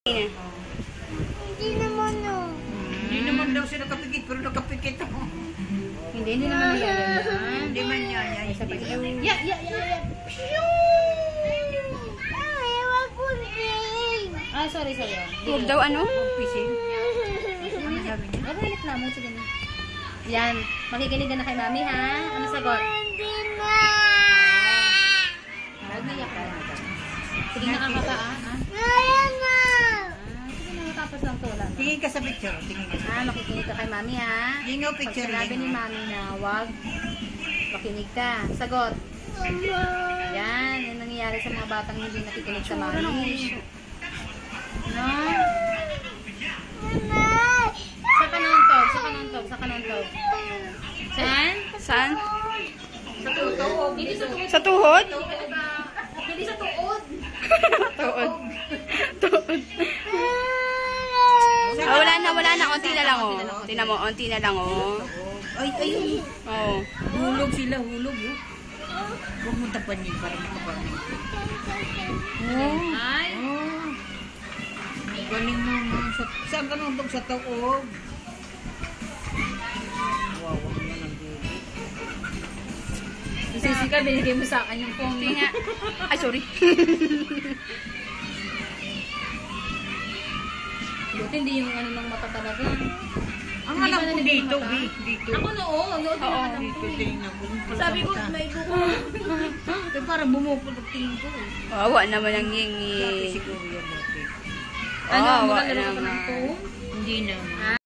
Hindi naman no. Hindi naman daw siya nakapikit, pero nakapikit ako. Hindi naman niya yan. Hindi man niya. Isa pa. Ya. Ay, wag ko rin. Ah, sorry. Huwag daw ano? Pising. Ano sabi niya? Nagalit na mo. Sige na. Yan. Makikinig ka na kay mami, ha? Ano sagot? Hindi na. Huwag naiyak ka na. Sige na kakaba, ha? Ayan na. Sige na, matapos lang to lang. Tingin ka sa picture. Tingin ka. Makikinig ka kay mami, ha? Gingaw Pag picture. sinabi ni mami na wag, makinig ka. Sagot. Yan. Yan nangyayari sa mga batang hindi nakikinig sa mami. No? Sa kanontog. Saan? Saan? Sa tuhod. Hindi sa tuhod. Sa tuhod? Hindi sa tuhod. Tuhod. Tuhod. Ah, wala na. Unti na lang, oh. Tingnan mo, unti na lang, oh. Ay. Oh. Hulog sila, hulog. Huwag mo tapanin para makapanin. Ay. Galing mo. Saan ka nung sa taog? Wow, wag mo nang dulo. Isisi ka, binigay mo sa akin yung phone. Tingnan. Ay, sorry. Buti hindi yung ano ng mata talaga. Ang Hindi alam ba ko nalagyan dito, ng mata? dito. Ako noon Oo. Dito, tingnan ko. Sabi ko, may buko. Eh, parang bumupulog tingin ko. Wawa naman ang Sabi yingi. siguro yan dati. Ano, Wawa maglalaro ka pa ng naman. phone? Hindi naman.